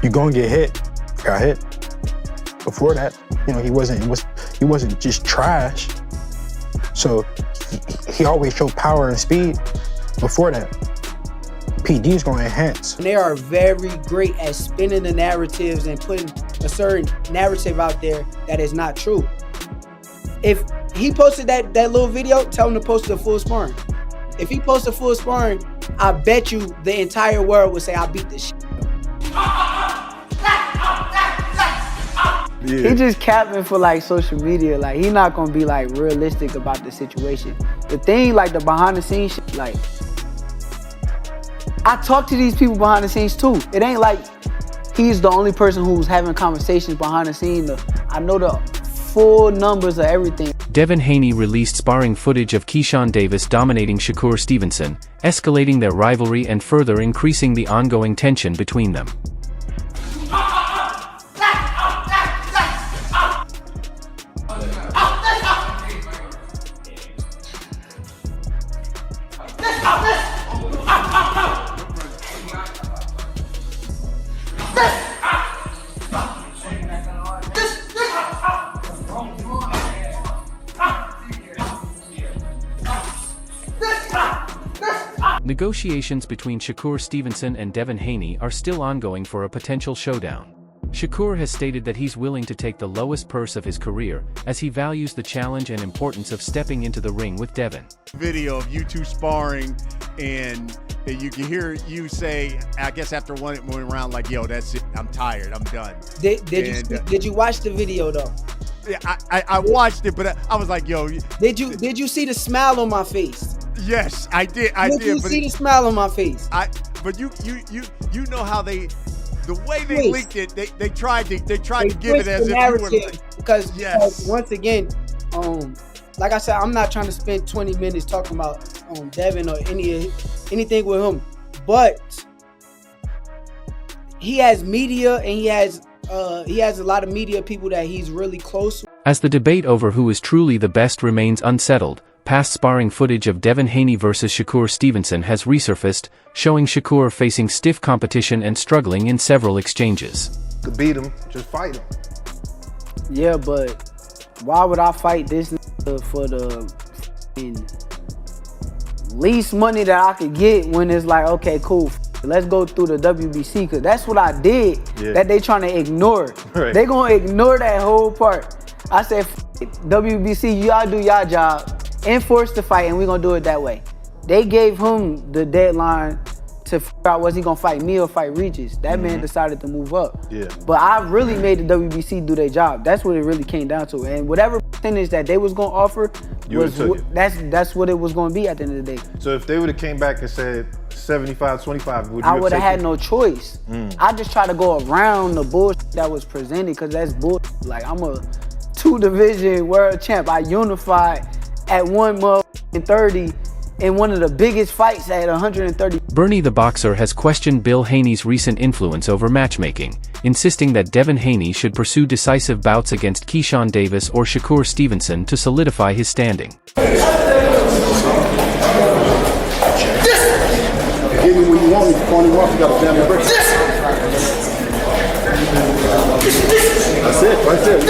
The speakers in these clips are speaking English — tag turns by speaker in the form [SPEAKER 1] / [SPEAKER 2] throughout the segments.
[SPEAKER 1] You gonna get hit. Got hit. Before that, you know, he wasn't just trash. So he always showed power and speed. Before that, PD is gonna enhance.
[SPEAKER 2] They are very great at spinning the narratives and putting a certain narrative out there that is not true. If he posted that little video, tell him to post the full sparring. If he posted full sparring, I bet you the entire world would say, I beat this shit.
[SPEAKER 3] Yeah. He just capping for like social media. Like he not gonna be like realistic about the situation. The thing, like the behind the scenes shit, like I talk to these people behind the scenes too. It ain't like he's the only person who's having conversations behind the scenes. I know the full numbers of everything.
[SPEAKER 4] Devin Haney released sparring footage of Keyshawn Davis dominating Shakur Stevenson, escalating their rivalry and further increasing the ongoing tension between them. Negotiations between Shakur Stevenson and Devin Haney are still ongoing for a potential showdown. Shakur has stated that he's willing to take the lowest purse of his career, as he values the challenge and importance of stepping into the ring with Devin.
[SPEAKER 5] Video of you two sparring, and you can hear you say, I guess after one round, like, yo, that's it, I'm tired, I'm done.
[SPEAKER 2] Did you watch the video though?
[SPEAKER 5] Yeah, I watched it, but I was like, yo.
[SPEAKER 2] Did you see the smile on my face?
[SPEAKER 5] Yes, I did.
[SPEAKER 2] Did you see the smile on my face?
[SPEAKER 5] But you know how the way they leaked it, they tried to give it as if you were like,
[SPEAKER 2] because once again, like I said, I'm not trying to spend 20 minutes talking about Devin or anything with him, but he has media and he has a lot of media people that he's really close with.
[SPEAKER 4] As the debate over who is truly the best remains unsettled, past sparring footage of Devin Haney versus Shakur Stevenson has resurfaced, showing Shakur facing stiff competition and struggling in several exchanges.
[SPEAKER 6] To beat him, just fight him.
[SPEAKER 3] Yeah, but why would I fight this for the least money that I could get when it's like, okay, cool, let's go through the WBC, because that's what I did that they trying to ignore. Right. They gonna ignore that whole part. I said, WBC, y'all do y'all job, enforce the fight, and we gonna do it that way. They gave him the deadline to figure out was he gonna fight me or fight Regis. That man decided to move up. Yeah. But I really made the WBC do their job. That's what it really came down to. And whatever percentage that they was gonna offer, that's what it was gonna be at the end of the day.
[SPEAKER 6] So if they would have came back and said 75-25, would you
[SPEAKER 3] I would have had no choice. I just try to go around the bullshit that was presented, because that's bullshit. Like, I'm a 2-division world champ. I unified at 130 in one of the biggest fights at 130.
[SPEAKER 4] Bernie the Boxer has questioned Bill Haney's recent influence over matchmaking, insisting that Devin Haney should pursue decisive bouts against Keyshawn Davis or Shakur Stevenson to solidify his standing.
[SPEAKER 6] Give me what you want me to corner off, you got to jam the brakes. That's it, right there.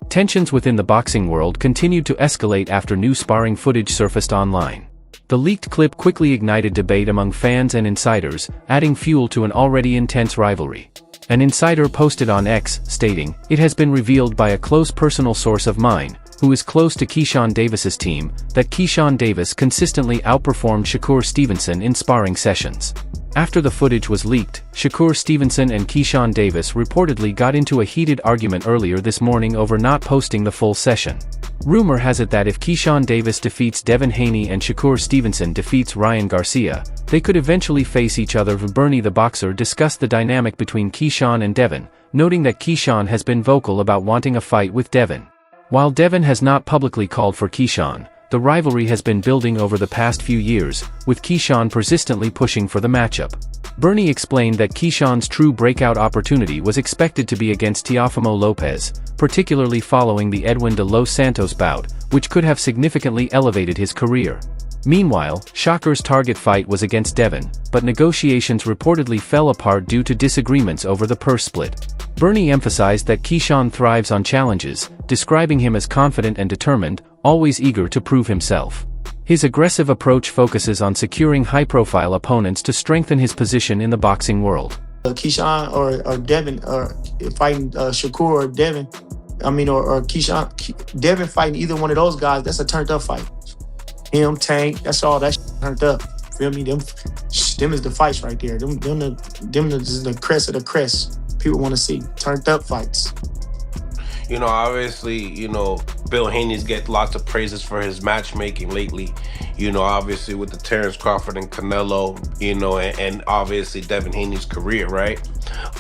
[SPEAKER 4] Tensions within the boxing world continued to escalate after new sparring footage surfaced online. The leaked clip quickly ignited debate among fans and insiders, adding fuel to an already intense rivalry. An insider posted on X, stating, "It has been revealed by a close personal source of mine, who is close to Keyshawn Davis's team, that Keyshawn Davis consistently outperformed Shakur Stevenson in sparring sessions." After the footage was leaked, Shakur Stevenson and Keyshawn Davis reportedly got into a heated argument earlier this morning over not posting the full session. Rumor has it that if Keyshawn Davis defeats Devin Haney and Shakur Stevenson defeats Ryan Garcia, they could eventually face each other. Bernie the Boxer discussed the dynamic between Keyshawn and Devin, noting that Keyshawn has been vocal about wanting a fight with Devin. While Devin has not publicly called for Keyshawn, the rivalry has been building over the past few years, with Keyshawn persistently pushing for the matchup. Bernie explained that Keyshawn's true breakout opportunity was expected to be against Teofimo Lopez, particularly following the Edwin de Los Santos bout, which could have significantly elevated his career. Meanwhile, Shakur's target fight was against Devin, but negotiations reportedly fell apart due to disagreements over the purse split. Bernie emphasized that Keyshawn thrives on challenges, describing him as confident and determined, always eager to prove himself. His aggressive approach focuses on securing high-profile opponents to strengthen his position in the boxing world.
[SPEAKER 7] Keyshawn or Devin, or fighting Shakur or Devin, or Keyshawn, Devin fighting either one of those guys, that's a turned up fight. Him, Tank, that's all that turned up. Feel me? Them is the fights right there. Them is the crest of the crest. People want to see turned up fights.
[SPEAKER 8] You know, obviously, you know, Bill Haney's get lots of praises for his matchmaking lately. You know, obviously with the Terrence Crawford and Canelo, you know, and obviously Devin Haney's career, right?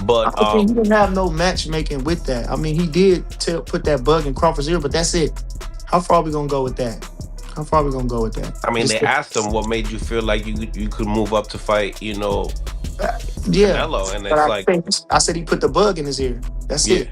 [SPEAKER 8] But
[SPEAKER 7] I think he didn't have no matchmaking with that. I mean, he did put that bug in Crawford's ear, but that's it. How far are we gonna go with that? How far are we gonna go with that?
[SPEAKER 8] I mean, they asked him what made you feel like you could move up to fight, you know, Canelo, and it's
[SPEAKER 7] I said he put the bug in his ear. That's it.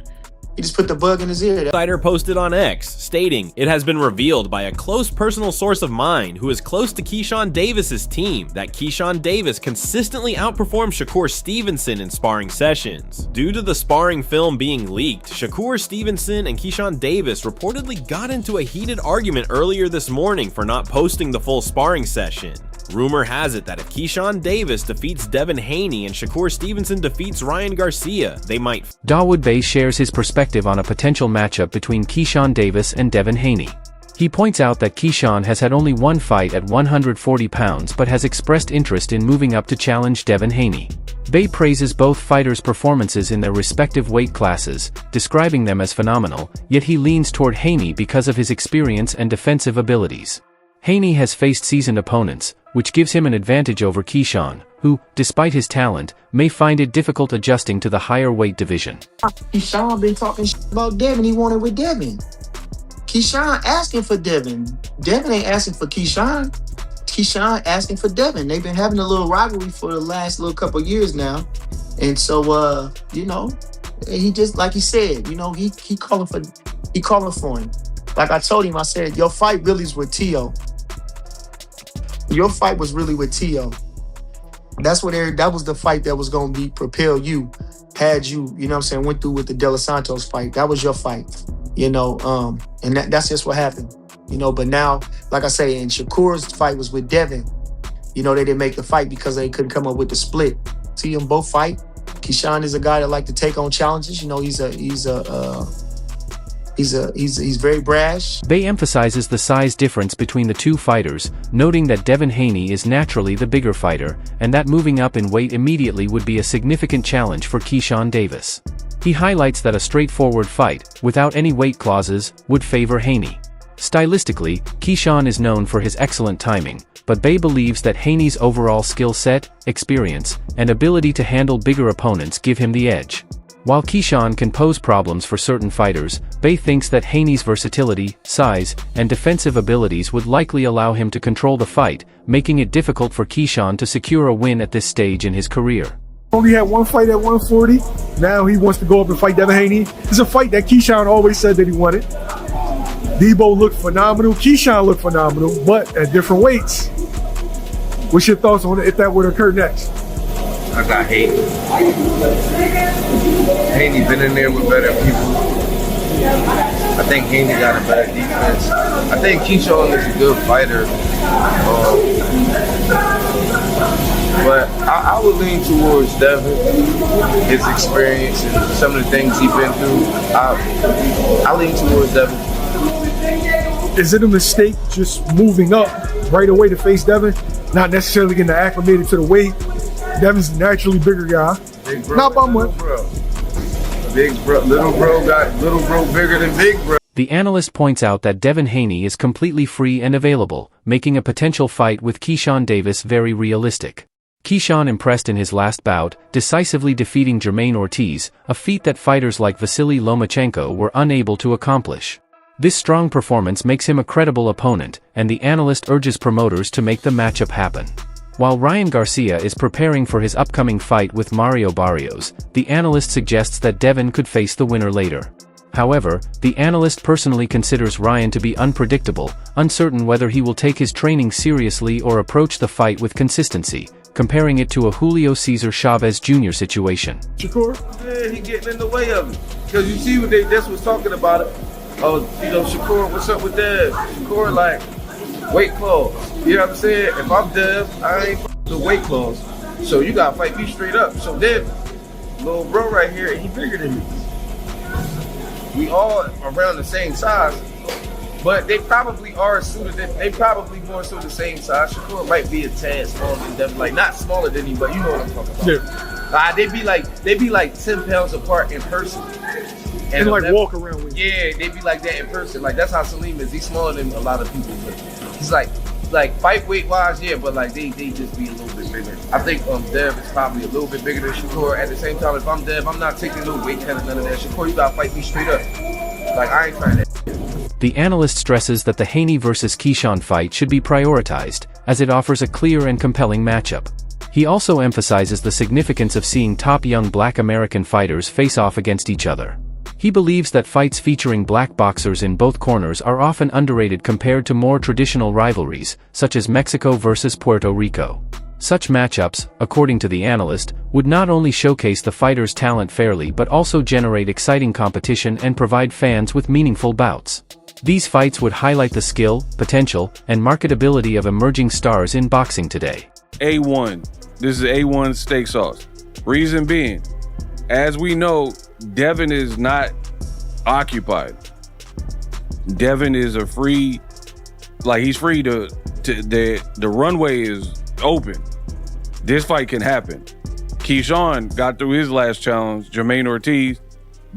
[SPEAKER 7] He just put the bug in his ear.
[SPEAKER 9] Insider posted on X, stating, "It has been revealed by a close personal source of mine who is close to Keyshawn Davis's team that Keyshawn Davis consistently outperforms Shakur Stevenson in sparring sessions. Due to the sparring film being leaked, Shakur Stevenson and Keyshawn Davis reportedly got into a heated argument earlier this morning for not posting the full sparring session. Rumor has it that if Keyshawn Davis defeats Devin Haney and Shakur Stevenson defeats Ryan Garcia, they might."
[SPEAKER 4] Dawood Bey shares his perspective on a potential matchup between Keyshawn Davis and Devin Haney. He points out that Keyshawn has had only one fight at 140 pounds but has expressed interest in moving up to challenge Devin Haney. Bey praises both fighters' performances in their respective weight classes, describing them as phenomenal, yet he leans toward Haney because of his experience and defensive abilities. Haney has faced seasoned opponents, which gives him an advantage over Keyshawn, who, despite his talent, may find it difficult adjusting to the higher weight division.
[SPEAKER 7] Keyshawn been talking about Devin. He wanted with Devin. Keyshawn asking for Devin. Devin ain't asking for Keyshawn. Keyshawn asking for Devin. They've been having a little rivalry for the last little couple of years now. And so, you know, he just, like he said, you know, he calling for him. Like I told him, I said, your fight really is with Tio. Your fight was really with Tio. That was the fight that was going to propel you, had you know what I'm saying, went through with the De Los Santos fight. That was your fight, you know, and that's just what happened, you know. But now, like I say, and Shakur's fight was with Devin. You know, they didn't make the fight because they couldn't come up with the split. See them both fight. Keyshawn is a guy that like to take on challenges. You know, he's very brash.
[SPEAKER 4] Bey emphasizes the size difference between the two fighters, noting that Devin Haney is naturally the bigger fighter, and that moving up in weight immediately would be a significant challenge for Keyshawn Davis. He highlights that a straightforward fight, without any weight clauses, would favor Haney. Stylistically, Keyshawn is known for his excellent timing, but Bey believes that Haney's overall skill set, experience, and ability to handle bigger opponents give him the edge. While Keyshawn can pose problems for certain fighters, Bey thinks that Haney's versatility, size, and defensive abilities would likely allow him to control the fight, making it difficult for Keyshawn to secure a win at this stage in his career.
[SPEAKER 10] Only had one fight at 140. Now he wants to go up and fight Devin Haney. It's a fight that Keyshawn always said that he wanted. Debo looked phenomenal. Keyshawn looked phenomenal, but at different weights. What's your thoughts on it if that would occur next?
[SPEAKER 11] I got Haney. Haney been in there with better people. I think Haney got a better defense. I think Keyshawn is a good fighter. But I would lean towards Devin, his experience and some of the things he's been through. I lean towards Devin.
[SPEAKER 10] Is it a mistake just moving up right away to face Devin? Not necessarily getting acclimated to the weight. Devin's a naturally bigger guy.
[SPEAKER 11] Big bro,
[SPEAKER 10] not by much.
[SPEAKER 11] Big bro, little bro bigger than big bro.
[SPEAKER 4] The analyst points out that Devin Haney is completely free and available, making a potential fight with Keyshawn Davis very realistic. Keyshawn impressed in his last bout, decisively defeating Jermaine Ortiz, a feat that fighters like Vasily Lomachenko were unable to accomplish. This strong performance makes him a credible opponent, and the analyst urges promoters to make the matchup happen. While Ryan Garcia is preparing for his upcoming fight with Mario Barrios, the analyst suggests that Devin could face the winner later. However, the analyst personally considers Ryan to be unpredictable, uncertain whether he will take his training seriously or approach the fight with consistency, comparing it to a Julio Cesar Chavez Jr. situation.
[SPEAKER 10] Shakur?
[SPEAKER 11] Yeah, he getting in the way of it. Because you see what they just was talking about it. Oh, you know, Shakur, what's up with that? Shakur, like, weight clause. You know what I'm saying? If I'm Dev, I ain't the weight clause. So you gotta fight me straight up. So then, little bro right here, he bigger than me. We all around the same size, but they probably are suited. They probably more so the same size. Shakur might be a tad smaller than Devin, like not smaller than him, but you know what I'm talking about.
[SPEAKER 10] Yeah.
[SPEAKER 11] They be like 10 pounds apart in person.
[SPEAKER 10] And like walk around with you.
[SPEAKER 11] Yeah, they be like that in person. Like that's how Salim is. He's smaller than a lot of people, but he's like fight weight wise, yeah, but like they just be a little bit bigger. I think Dev is probably a little bit bigger than Shakur. At the same time, if I'm Dev, I'm not taking no weight cut or none of that. Shakur, you gotta fight me straight up. Like I ain't trying that.
[SPEAKER 4] The analyst stresses that the Haney vs. Keyshawn fight should be prioritized, as it offers a clear and compelling matchup. He also emphasizes the significance of seeing top young Black American fighters face off against each other. He believes that fights featuring black boxers in both corners are often underrated compared to more traditional rivalries, such as Mexico versus Puerto Rico. Such matchups, according to the analyst, would not only showcase the fighters' talent fairly but also generate exciting competition and provide fans with meaningful bouts. These fights would highlight the skill, potential, and marketability of emerging stars in boxing today.
[SPEAKER 12] A1. This is A1 steak sauce. Reason being, as we know, Devin is not occupied. Devin is a free, like he's free to the runway is open. This fight can happen. Keyshawn got through his last challenge. Jermaine Ortiz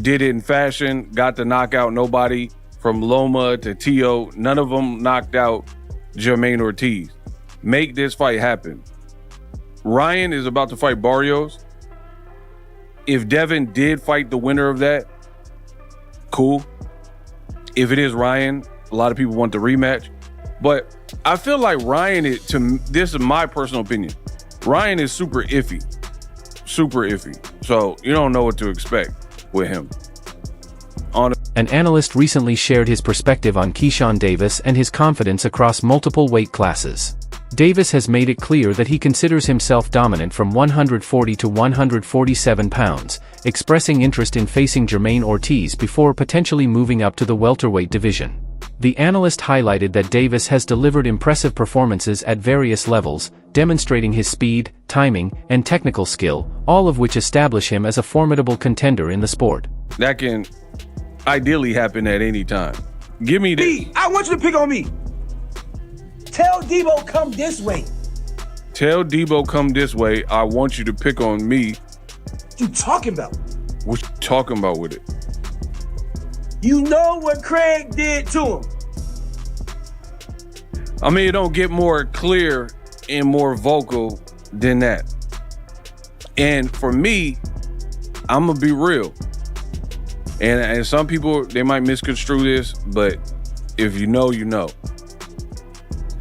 [SPEAKER 12] did it in fashion, got to knock out nobody from Loma to Tio. None of them knocked out Jermaine Ortiz. Make this fight happen. Ryan is about to fight Barrios. If Devin did fight the winner of that, cool. If it is Ryan, a lot of people want the rematch. But I feel like Ryan is, this is my personal opinion, Ryan is super iffy. Super iffy. So you don't know what to expect with him.
[SPEAKER 4] An analyst recently shared his perspective on Keyshawn Davis and his confidence across multiple weight classes. Davis has made it clear that he considers himself dominant from 140 to 147 pounds, expressing interest in facing Jermaine Ortiz before potentially moving up to the welterweight division. The analyst highlighted that Davis has delivered impressive performances at various levels, demonstrating his speed, timing, and technical skill, all of which establish him as a formidable contender in the sport.
[SPEAKER 12] That can ideally happen at any time. Give me this.
[SPEAKER 13] I want you to pick on me. Tell Debo come this way.
[SPEAKER 12] Tell Debo come this way. I want you to pick on me.
[SPEAKER 13] What you talking about?
[SPEAKER 12] What you talking about with it?
[SPEAKER 13] You know what Craig did to him.
[SPEAKER 12] I mean, it don't get more clear and more vocal than that. And for me, I'm gonna be real. And some people, they might misconstrue this, but if you know, you know.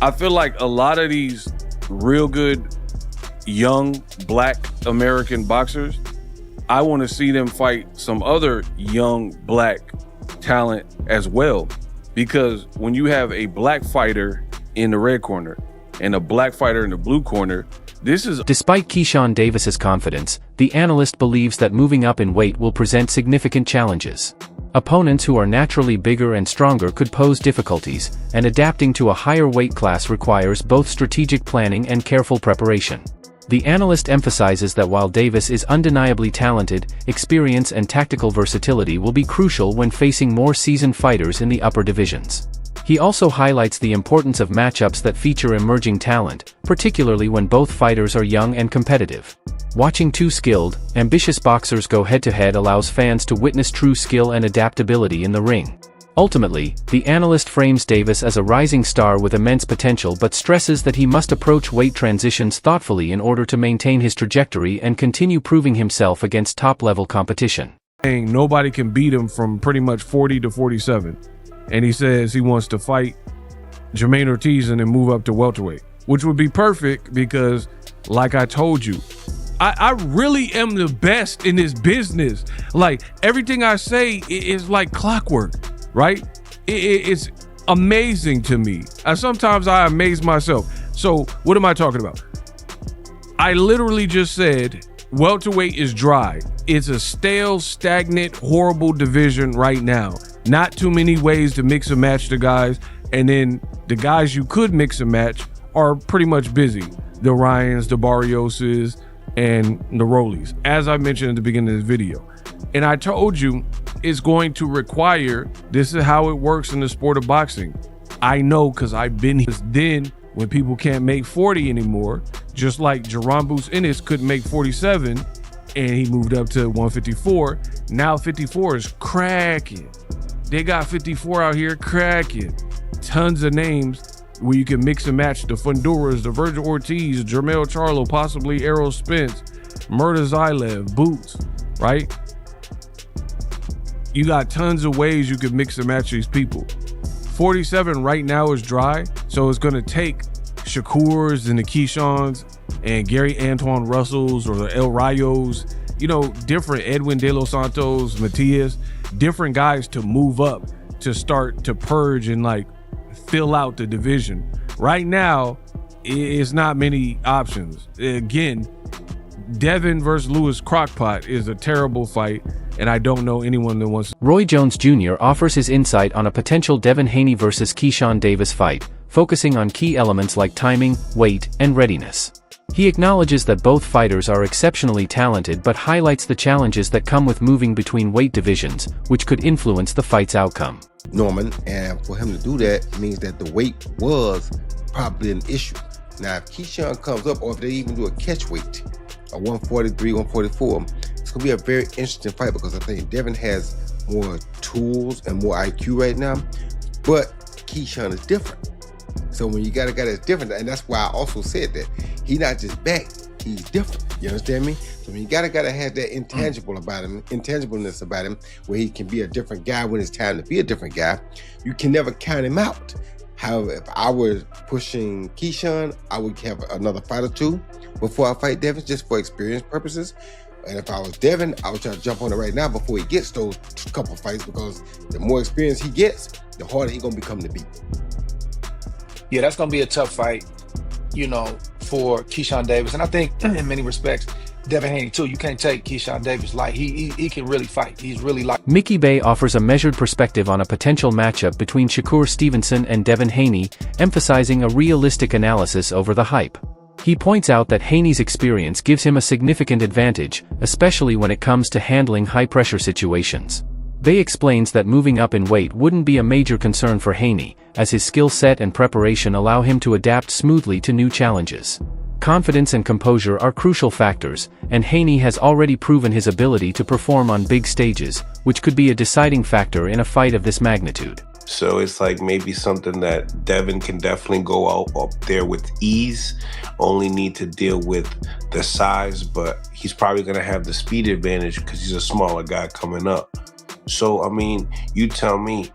[SPEAKER 12] I feel like a lot of these real good young Black American boxers, I want to see them fight some other young Black talent as well. Because when you have a Black fighter in the red corner and a Black fighter in the blue corner, this is...
[SPEAKER 4] Despite Keyshawn Davis's confidence, the analyst believes that moving up in weight will present significant challenges. Opponents who are naturally bigger and stronger could pose difficulties, and adapting to a higher weight class requires both strategic planning and careful preparation. The analyst emphasizes that while Davis is undeniably talented, experience and tactical versatility will be crucial when facing more seasoned fighters in the upper divisions. He also highlights the importance of matchups that feature emerging talent, particularly when both fighters are young and competitive. Watching two skilled, ambitious boxers go head-to-head allows fans to witness true skill and adaptability in the ring. Ultimately, the analyst frames Davis as a rising star with immense potential but stresses that he must approach weight transitions thoughtfully in order to maintain his trajectory and continue proving himself against top-level competition.
[SPEAKER 12] Nobody can beat him from pretty much 40 to 47. And he says he wants to fight Jermaine Ortiz and then move up to welterweight, which would be perfect because, like I told you, I really am the best in this business. Like, everything I say is like clockwork, right? It's amazing to me. Sometimes I amaze myself. So what am I talking about? I literally just said welterweight is dry. It's a stale, stagnant, horrible division right now. Not too many ways to mix and match the guys. And then the guys you could mix and match are pretty much busy. The Ryans, the Barrioses, and the Rollies, as I mentioned at the beginning of this video. And I told you it's going to require, this is how it works in the sport of boxing. I know because I've been here. Then when people can't make 40 anymore, just like Jerron Boots Ennis couldn't make 47 and he moved up to 154. Now 54 is cracking. They got 54 out here cracking. Tons of names where you can mix and match the Funduras, the Virgil Ortiz, Jermell Charlo, possibly Errol Spence, Murda Zylev, Boots, right? You got tons of ways you can mix and match these people. 47 right now is dry, so it's going to take Shakurs and the Keyshawns and Gary Antoine Russells or the El Rayos, you know, different Edwin De Los Santos, Matias, different guys to move up to start to purge and like fill out the division. Right now, it's not many options. Again, Devin versus Louis Crockpot is a terrible fight, and I don't know anyone that wants.
[SPEAKER 4] Roy Jones Jr. offers his insight on a potential Devin Haney versus Keyshawn Davis fight, focusing on key elements like timing, weight, and readiness. He acknowledges that both fighters are exceptionally talented but highlights the challenges that come with moving between weight divisions, which could influence the fight's outcome.
[SPEAKER 14] Norman, and for him to do that means that the weight was probably an issue. Now, if Keyshawn comes up, or if they even do a catch weight, a 143, 144, it's going to be a very interesting fight because I think Devin has more tools and more IQ right now, but Keyshawn is different. So when you got a guy that's different, and that's why I also said that he's not just back, he's different. You understand me? So when you got a guy that has that intangibleness about him, where he can be a different guy when it's time to be a different guy, you can never count him out. However, if I was pushing Keyshawn, I would have another fight or two before I fight Devin, just for experience purposes. And if I was Devin, I would try to jump on it right now before he gets those couple fights, because the more experience he gets, the harder he's going to become to beat.
[SPEAKER 13] Yeah, that's going to be a tough fight, you know, for Keyshawn Davis. And I think in many respects, Devin Haney too. You can't take Keyshawn Davis light. He can really fight. He's really like.
[SPEAKER 4] Mickey Bay offers a measured perspective on a potential matchup between Shakur Stevenson and Devin Haney, emphasizing a realistic analysis over the hype. He points out that Haney's experience gives him a significant advantage, especially when it comes to handling high-pressure situations. Bay explains that moving up in weight wouldn't be a major concern for Haney, as his skill set and preparation allow him to adapt smoothly to new challenges. Confidence and composure are crucial factors, and Haney has already proven his ability to perform on big stages, which could be a deciding factor in a fight of this magnitude.
[SPEAKER 8] So it's like maybe something that Devin can definitely go out up there with ease, only need to deal with the size, but he's probably going to have the speed advantage because he's a smaller guy coming up. So, I mean, you tell me,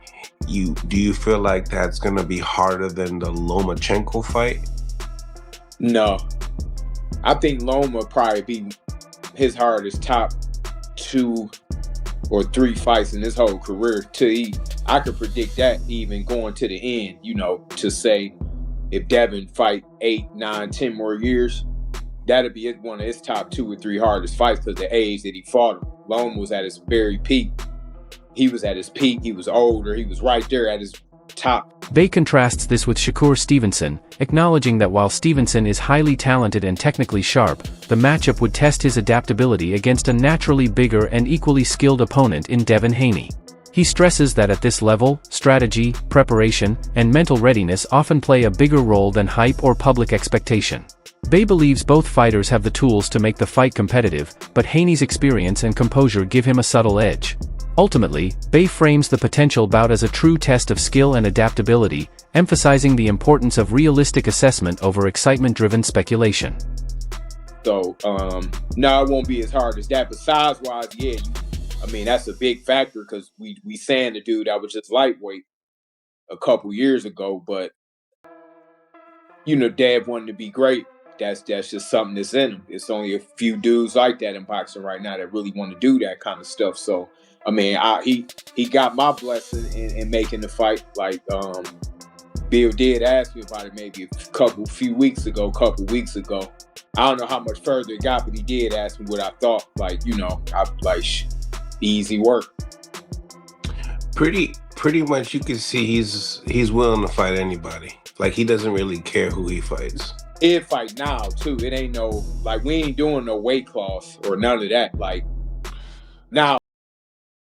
[SPEAKER 8] do you feel like that's going to be harder than the Lomachenko fight?
[SPEAKER 15] No. I think Loma probably be his hardest top 2 or 3 fights in his whole career. I could predict that even going to the end, you know, to say if Devin fight 8, 9, 10 more years, that'd be one of his top 2 or 3 hardest fights because the age that he fought him. Loma was at his very peak. He was at his peak. He was older. He was right there at his top.
[SPEAKER 4] Bay contrasts this with Shakur Stevenson, acknowledging that while Stevenson is highly talented and technically sharp, the matchup would test his adaptability against a naturally bigger and equally skilled opponent in Devin Haney. He stresses that at this level, strategy, preparation, and mental readiness often play a bigger role than hype or public expectation. Bay believes both fighters have the tools to make the fight competitive, but Haney's experience and composure give him a subtle edge. Ultimately, Bey frames the potential bout as a true test of skill and adaptability, emphasizing the importance of realistic assessment over excitement-driven speculation.
[SPEAKER 15] So, no, it won't be as hard as that. But size-wise, yeah, that's a big factor because we saying the dude that was just lightweight a couple years ago, but Dad wanted to be great. That's just something that's in him. It's only a few dudes like that in boxing right now that really want to do that kind of stuff. So, he got my blessing in making the fight. Like, Bill did ask me about it maybe a few weeks ago. I don't know how much further it got, but he did ask me what I thought. Like, easy work.
[SPEAKER 8] Pretty much, you can see he's willing to fight anybody. Like, he doesn't really care who he fights.
[SPEAKER 15] He'll fight now too. It ain't no we ain't doing no weight class or none of that. Like, now